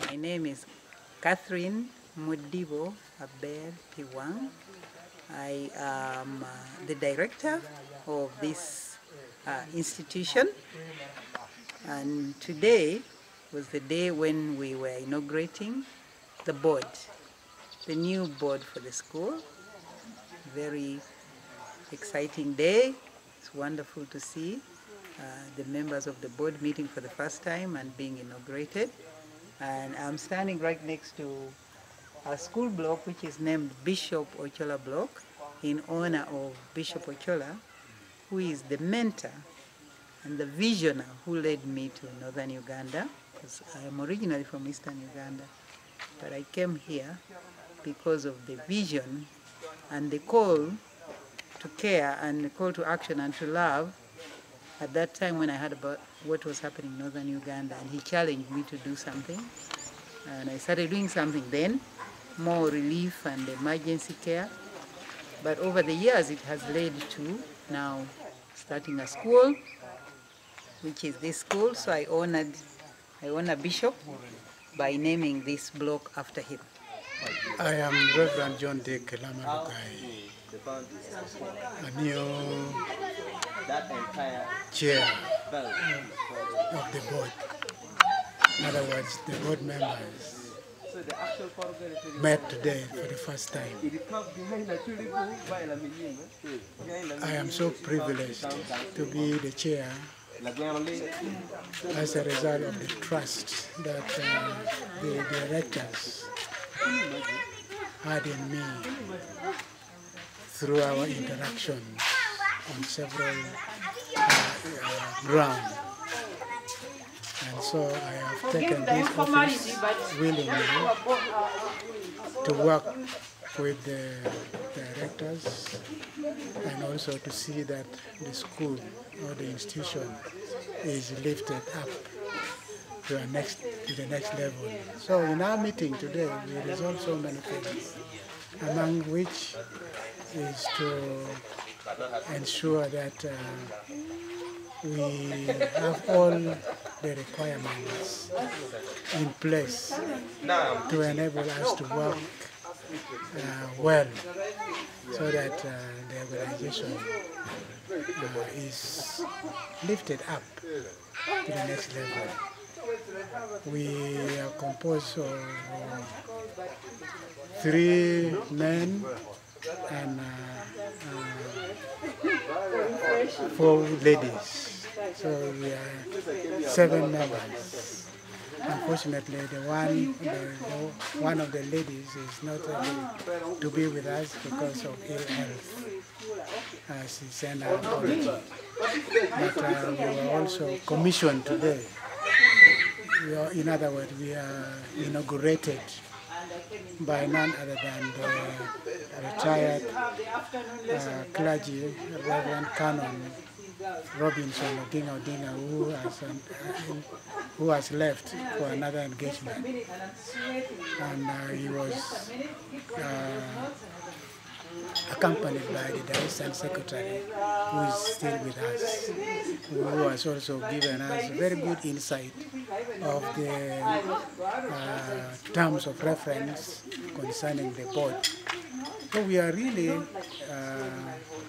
My name is Catherine Mudibo Aber Tiwang. I am the director of this institution, and today was the day when we were inaugurating the board, the new board for the school. Very exciting day. It's wonderful to see the members of the board meeting for the first time and being inaugurated. And I'm standing right next to a school block which is named Bishop Ochola block in honor of Bishop Ochola, who is the mentor and the visionary who led me to northern Uganda, because I am originally from eastern Uganda. But I came here because of the vision and the call to care and the call to action and to love at that time when I heard about what was happening in northern Uganda, and he challenged me to do something. And I started doing something then, more relief and emergency care. But over the years it has led to now starting a school, which is this school. So I honor Bishop by naming this block after him. I am Reverend John D. Kelamalukai, a new chair of the board. In other words, the board members met today for the first time. I am so privileged to be the chair as a result of the trust that the directors had in me through our interaction on several grounds. And so I have taken this office willingly to work with the directors and also to see that the school or the institution is lifted up to the next level. So in our meeting today, we resolved so many things, among which is to ensure that we have all the requirements in place to enable us to work well, so that the organization is lifted up to the next level. We are composed of 3 men and 4 ladies. So we are 7 members. Unfortunately, one of the ladies is not able to be with us because of ill health. She sent her apology. But we were also commissioned today. In other words, we are inaugurated by none other than the retired clergy, Reverend Canon Robinson Oginga Odinga, who has left for another engagement. And he was accompanied by the Assistant Secretary, who is still with us, who has also given us very good insight of the terms of reference concerning the board. So we are really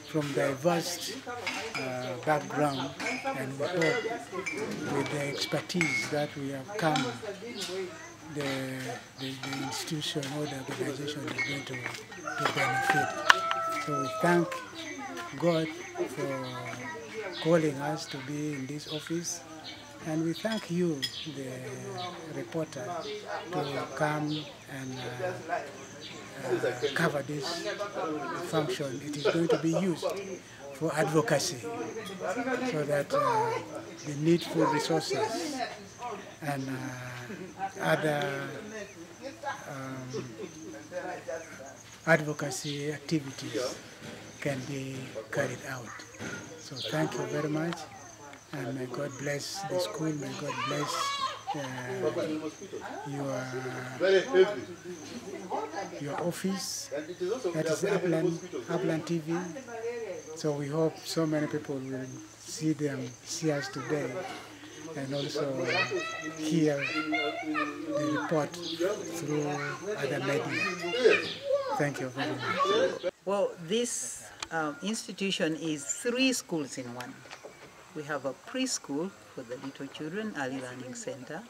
from diverse background, and we hope with the expertise that we have come, the institution or the organization is going to benefit. So we thank God for calling us to be in this office, and we thank you, the reporter, to come and cover this function. It is going to be used for advocacy, so that the needful resources and other advocacy activities can be carried out. So thank you very much, and may God bless the school, may God bless your office, that is Upland TV, So we hope so many people will see us today, and also hear the report through other media. Thank you very much. Well, this institution is 3 schools in one. We have a preschool for the little children, early learning center.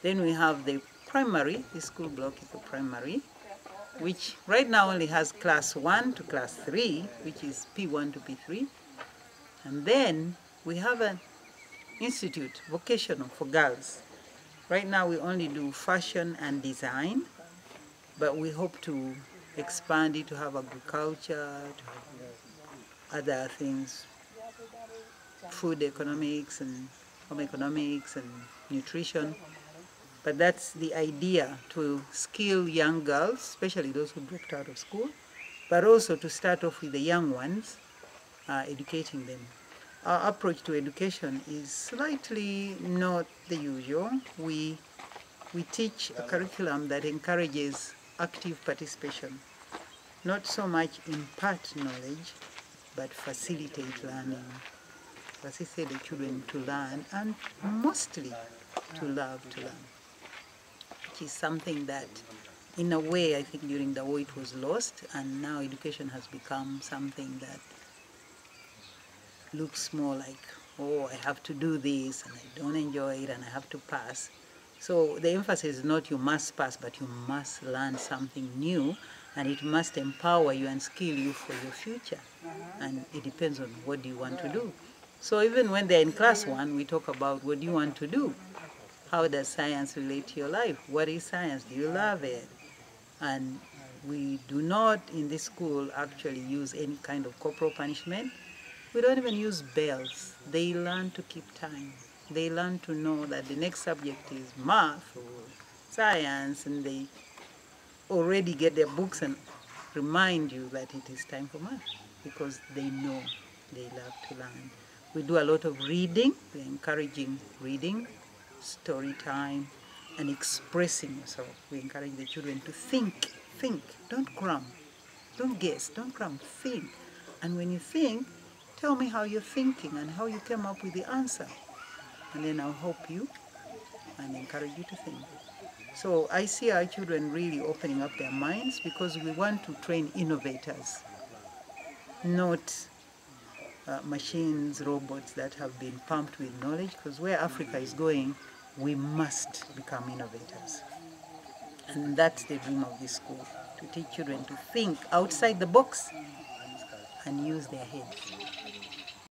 Then we have the primary, the school block is the primary, which right now only has class 1 to class 3, which is P1 to P3. And then we have an institute, vocational for girls. Right now we only do fashion and design, but we hope to expand it to have agriculture, to have other things, food economics and home economics and nutrition. But that's the idea, to skill young girls, especially those who dropped out of school, but also to start off with the young ones, educating them. Our approach to education is slightly not the usual. We teach a curriculum that encourages active participation, not so much impart knowledge, but facilitate learning, facilitate the children to learn, and mostly to love to learn, which is something that, in a way, I think during the war it was lost, and now education has become something that looks more like, oh, I have to do this, and I don't enjoy it, and I have to pass. So the emphasis is not you must pass, but you must learn something new, and it must empower you and skill you for your future. And it depends on what do you want to do. So even when they're in class 1, we talk about what do you want to do? How does science relate to your life? What is science? Do you love it? And we do not in this school actually use any kind of corporal punishment. We don't even use bells. They learn to keep time. They learn to know that the next subject is math or science, and they already get their books and remind you that it is time for math, because they know they love to learn. We do a lot of reading. We're encouraging reading, story time, and expressing yourself. We encourage the children to think, don't cram, don't guess, don't cram, think. And when you think, tell me how you're thinking and how you came up with the answer. And then I'll help you and encourage you to think. So I see our children really opening up their minds, because we want to train innovators, not machines, robots that have been pumped with knowledge, because where Africa is going, we must become innovators. And that's the dream of this school, to teach children to think outside the box and use their heads.